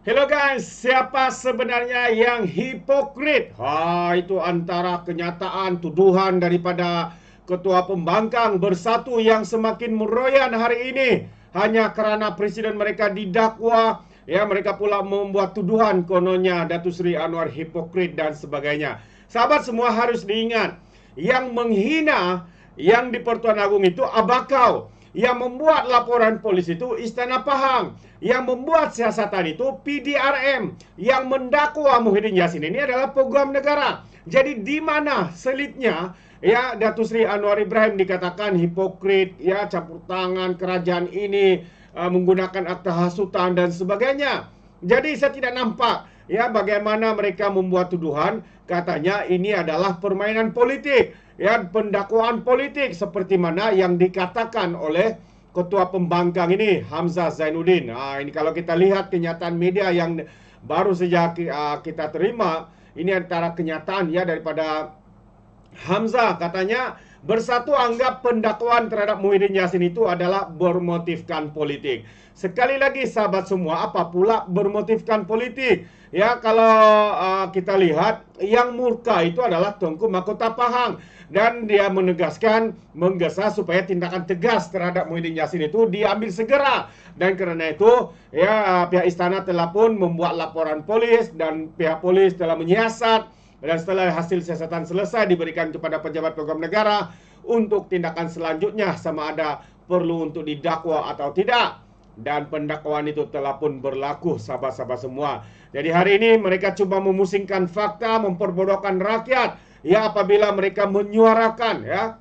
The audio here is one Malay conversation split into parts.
Hello guys, siapa sebenarnya yang hipokrit? Itu antara kenyataan tuduhan daripada Ketua Pembangkang Bersatu yang semakin meroyan hari ini hanya kerana presiden mereka didakwa. Ya, mereka pula membuat tuduhan kononnya Datuk Seri Anwar hipokrit dan sebagainya. Sahabat semua harus diingat, yang menghina yang di Pertuan Agong itu Abakau. Yang membuat laporan polis itu Istana Pahang. Yang membuat siasatan itu PDRM. Yang mendakwa Muhyiddin Yassin ini adalah peguam negara. Jadi di mana selitnya ya Datuk Seri Anwar Ibrahim dikatakan hipokrit, ya campur tangan kerajaan ini menggunakan akta hasutan dan sebagainya. Jadi saya tidak nampak ya bagaimana mereka membuat tuduhan katanya ini adalah permainan politik, ya pendakwaan politik seperti mana yang dikatakan oleh Ketua Pembangkang ini Hamzah Zainuddin. Ini kalau kita lihat kenyataan media yang baru saja kita terima, ini antara kenyataan ya daripada Hamzah, katanya Bersatu anggap pendakwaan terhadap Muhyiddin Yassin itu adalah bermotifkan politik. Sekali lagi sahabat semua, apa pula bermotifkan politik? Ya, kalau kita lihat yang murka itu adalah Tunku Mahkota Pahang, dan dia menegaskan, menggesa supaya tindakan tegas terhadap Muhyiddin Yassin itu diambil segera. Dan kerana itu, ya pihak istana telah pun membuat laporan polis dan pihak polis telah menyiasat. Dan setelah hasil siasatan selesai diberikan kepada pejabat program negara untuk tindakan selanjutnya sama ada perlu untuk didakwa atau tidak. Dan pendakwaan itu telah pun berlaku sahabat-sahabat semua. Jadi hari ini mereka cuba memusingkan fakta, memperbodohkan rakyat. Ya apabila mereka menyuarakan ya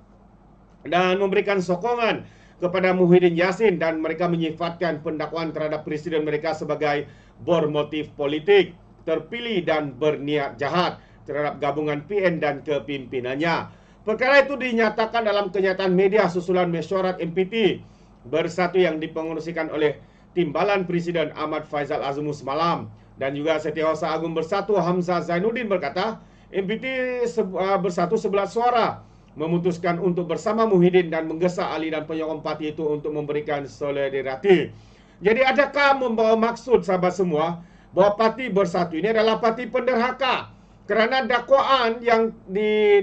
dan memberikan sokongan kepada Muhyiddin Yassin dan mereka menyifatkan pendakwaan terhadap presiden mereka sebagai bermotif politik, terpilih dan berniat jahat terhadap gabungan PN dan kepimpinannya. Perkara itu dinyatakan dalam kenyataan media susulan mesyuarat MPT Bersatu yang dipengerusikan oleh Timbalan Presiden Ahmad Faizal Azumu semalam. Dan juga Setiausaha Agung Bersatu Hamzah Zainuddin berkata, MPT Bersatu 11 suara memutuskan untuk bersama Muhyiddin dan menggesa ahli dan penyokong parti itu untuk memberikan solidariti. Jadi adakah membawa maksud sahabat semua bahawa parti Bersatu ini adalah parti penderhaka? Kerana dakwaan yang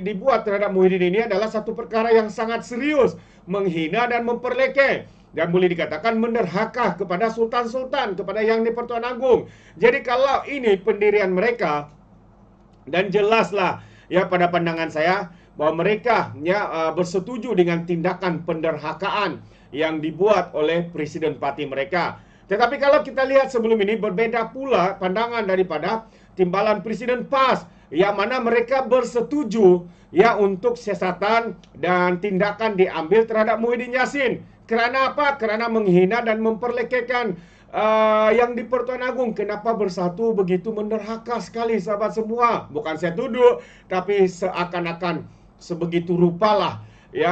dibuat terhadap Muhyiddin ini adalah satu perkara yang sangat serius, menghina dan memperlekeh, dan boleh dikatakan menderhaka kepada sultan-sultan, kepada yang di Pertuan Agong. Jadi kalau ini pendirian mereka, dan jelaslah ya pada pandangan saya bahawa mereka ya bersetuju dengan tindakan penderhakaan yang dibuat oleh presiden parti mereka. Tetapi kalau kita lihat sebelum ini berbeda pula pandangan daripada Timbalan Presiden PAS yang mana mereka bersetuju ya untuk siasatan dan tindakan diambil terhadap Muhyiddin Yassin. Kerana apa? Kerana menghina dan memperlekehkan yang di Pertuan Agong. Kenapa Bersatu begitu menderhaka sekali sahabat semua? Bukan saya tuduh, tapi seakan-akan sebegitu rupalah ya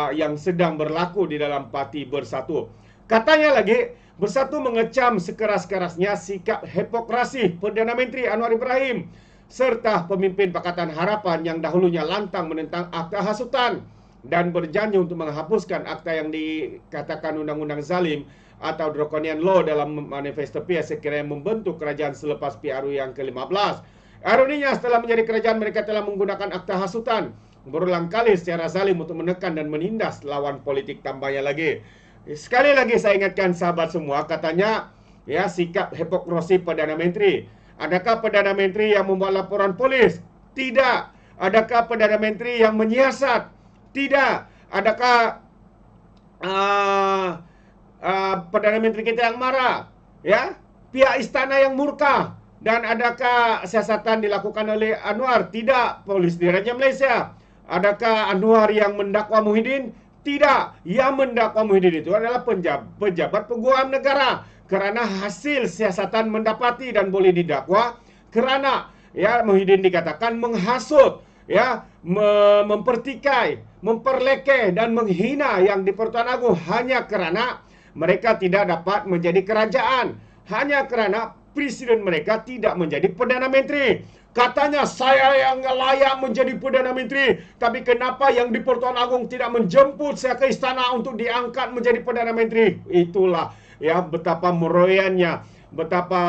yang sedang berlaku di dalam parti Bersatu. Katanya lagi, Bersatu mengecam sekeras-kerasnya sikap hipokrasi Perdana Menteri Anwar Ibrahim serta pemimpin Pakatan Harapan yang dahulunya lantang menentang akta hasutan dan berjanji untuk menghapuskan akta yang dikatakan undang-undang zalim atau draconian law dalam manifesto PS sekiranya membentuk kerajaan selepas PRU yang ke-15. Ironinya setelah menjadi kerajaan mereka telah menggunakan akta hasutan berulang kali secara zalim untuk menekan dan menindas lawan politik tambahnya lagi. Sekali lagi saya ingatkan sahabat semua, katanya ya sikap hipokrasi Perdana Menteri. Adakah Perdana Menteri yang membuat laporan polis? Tidak. Adakah Perdana Menteri yang menyiasat? Tidak. Adakah Perdana Menteri kita yang marah? Ya, pihak istana yang murka? Dan adakah siasatan dilakukan oleh Anwar? Tidak. Polis Diraja Malaysia. Adakah Anwar yang mendakwa Muhyiddin? Tidak. Yang mendakwa Muhyiddin itu adalah pejabat peguam negara. Kerana hasil siasatan mendapati dan boleh didakwa kerana ya Muhyiddin dikatakan menghasut, ya mempertikai, memperlekeh dan menghina yang di Pertuan Agong hanya kerana mereka tidak dapat menjadi kerajaan, hanya kerana presiden mereka tidak menjadi Perdana Menteri. Katanya saya yang layak menjadi Perdana Menteri, tapi kenapa yang di Pertuan Agong tidak menjemput saya ke istana untuk diangkat menjadi Perdana Menteri? Itulah ya betapa meroyannya, betapa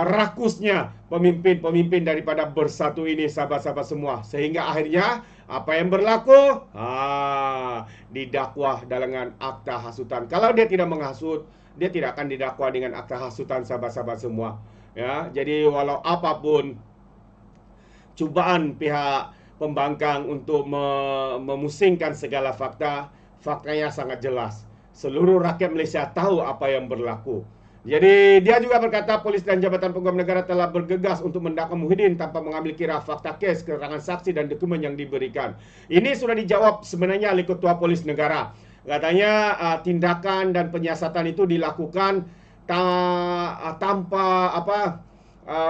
rakusnya pemimpin-pemimpin daripada Bersatu ini, sahabat-sahabat semua. Sehingga akhirnya apa yang berlaku? Didakwah dengan akta hasutan. Kalau dia tidak menghasut, dia tidak akan didakwa dengan akta hasutan, sahabat-sahabat semua. Ya, jadi walau apapun cubaan pihak pembangkang untuk memusingkan segala fakta, faktanya sangat jelas. Seluruh rakyat Malaysia tahu apa yang berlaku. Jadi dia juga berkata polis dan Jabatan Peguam Negara telah bergegas untuk mendakwa Muhyiddin tanpa mengambil kira fakta kes, keterangan saksi dan dokumen yang diberikan. Ini sudah dijawab sebenarnya oleh Ketua Polis Negara. Katanya tindakan dan penyiasatan itu dilakukan tanpa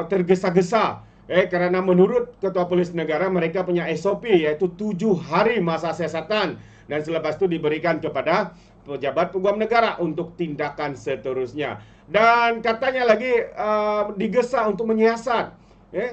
tergesa-gesa. Kerana menurut Ketua Polis Negara mereka punya SOP iaitu 7 hari masa siasatan dan selepas itu diberikan kepada pejabat peguam negara untuk tindakan seterusnya. Dan katanya lagi digesa untuk menyiasat.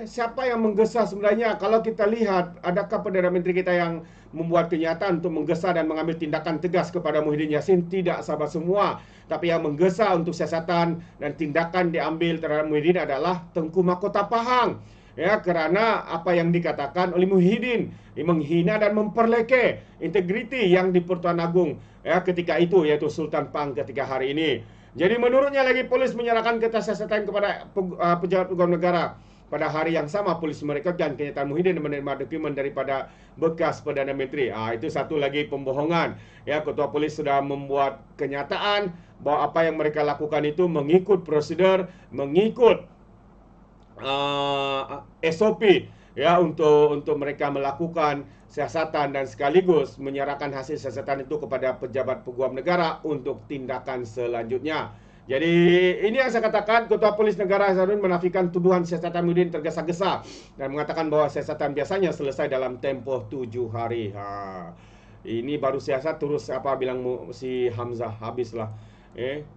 Siapa yang menggesa sebenarnya? Kalau kita lihat, adakah Perdana Menteri kita yang membuat kenyataan untuk menggesa dan mengambil tindakan tegas kepada Muhyiddin Yassin? Tidak, sahabat semua. Tapi yang menggesa untuk siasatan dan tindakan diambil terhadap Muhyiddin adalah Tengku Mahkota Pahang. Kerana apa yang dikatakan oleh Muhyiddin menghina dan memperleke integriti yang di Pertuan Agong ketika itu, yaitu Sultan Pahang ketika hari ini. Jadi menurutnya lagi polis menyerahkan kertas siasatan kepada pejabat peguam negara. Pada hari yang sama polis merekodkan kenyataan Muhyiddin menerima dokumen daripada bekas Perdana Menteri. Itu satu lagi pembohongan. Ketua Polis sudah membuat kenyataan bahawa apa yang mereka lakukan itu mengikut prosedur, mengikut SOP untuk mereka melakukan siasatan dan sekaligus menyerahkan hasil siasatan itu kepada pejabat peguam negara untuk tindakan selanjutnya. Jadi ini yang saya katakan, Ketua Polis Negara Hasanuddin menafikan tuduhan siasatan Muhyiddin tergesa-gesa dan mengatakan bahawa siasatan biasanya selesai dalam tempoh 7 hari. Ini baru siasat terus bilang si Hamzah habislah.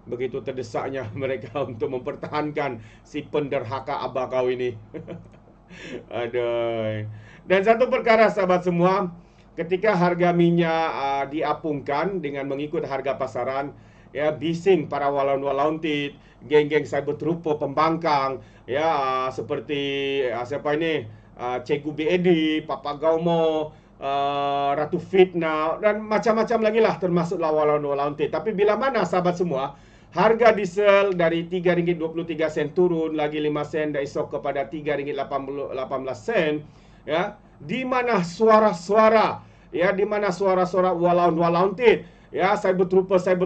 Begitu terdesaknya mereka untuk mempertahankan si penderhaka abakau ini. Aduh. Dan satu perkara, sahabat semua, ketika harga minyak diapungkan dengan mengikut harga pasaran, bising para walaun-walauntit, geng-geng cyber trooper pembangkang, seperti siapa ini, Cikgu BAD, Papa Gaumo, Ratu Fitnah dan macam-macam lagi lah, termasuklah walaun-walauntit. Tapi bila mana, sahabat semua, harga diesel dari RM3.23 turun lagi 5 sen dan esok kepada RM3.18, di mana suara-suara di mana suara-suara walaun-walauntit, cyber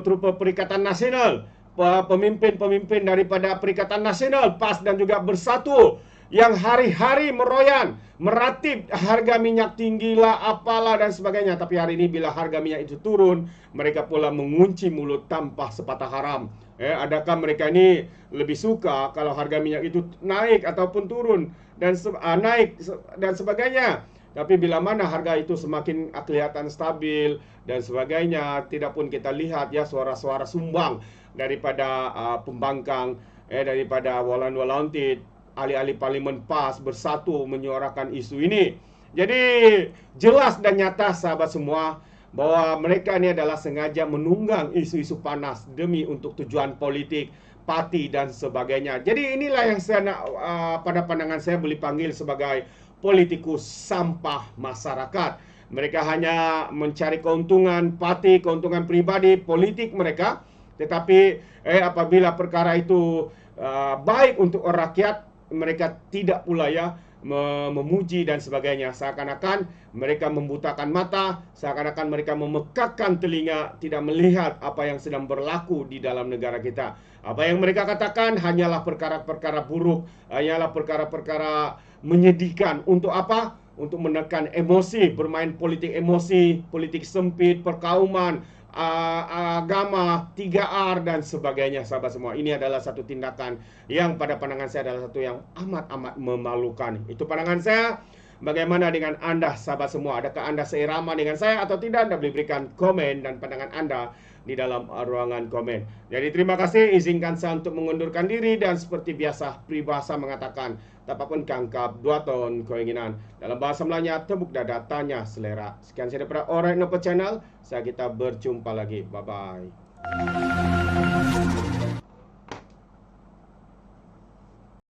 trooper Perikatan Nasional, pemimpin-pemimpin daripada Perikatan Nasional, PAS dan juga Bersatu yang hari-hari meroyan, meratip harga minyak tinggilah, apalah dan sebagainya. Tapi hari ini bila harga minyak itu turun, mereka pula mengunci mulut tanpa sepatah haram. Adakah mereka ini lebih suka kalau harga minyak itu naik ataupun turun dan naik dan sebagainya? Tapi bila mana harga itu semakin kelihatan stabil dan sebagainya, tidak pun kita lihat suara-suara sumbang daripada pembangkang, daripada walaun-walauntit, ahli-ahli parlimen PAS Bersatu menyuarakan isu ini. Jadi jelas dan nyata, sahabat semua, bahwa mereka ini adalah sengaja menunggang isu-isu panas demi untuk tujuan politik, parti dan sebagainya. Jadi inilah yang saya nak, pada pandangan saya boleh panggil sebagai politikus sampah masyarakat. Mereka hanya mencari keuntungan parti, keuntungan pribadi, politik mereka. Tetapi apabila perkara itu baik untuk rakyat, mereka tidak pula memuji dan sebagainya. Seakan-akan mereka membutakan mata, seakan-akan mereka memekakkan telinga, tidak melihat apa yang sedang berlaku di dalam negara kita. Apa yang mereka katakan hanyalah perkara-perkara buruk, hanyalah perkara-perkara menyedihkan. Untuk apa? Untuk menekan emosi, bermain politik emosi, politik sempit, perkauman, agama, 3R dan sebagainya, sahabat semua. Ini adalah satu tindakan yang pada pandangan saya adalah satu yang amat-amat memalukan. Itu pandangan saya. Bagaimana dengan anda, sahabat semua? Adakah anda seirama dengan saya atau tidak? Anda boleh berikan komen dan pandangan anda di dalam ruangan komen. Jadi terima kasih, izinkan saya untuk mengundurkan diri dan seperti biasa peribahasa mengatakan, tapapun kangkap 2 ton keinginan. Dalam bahasa Melayanya, tepuk dada, tanya selera. Sekian saya daripada Alright Nopo Channel. Kita berjumpa lagi. Bye-bye.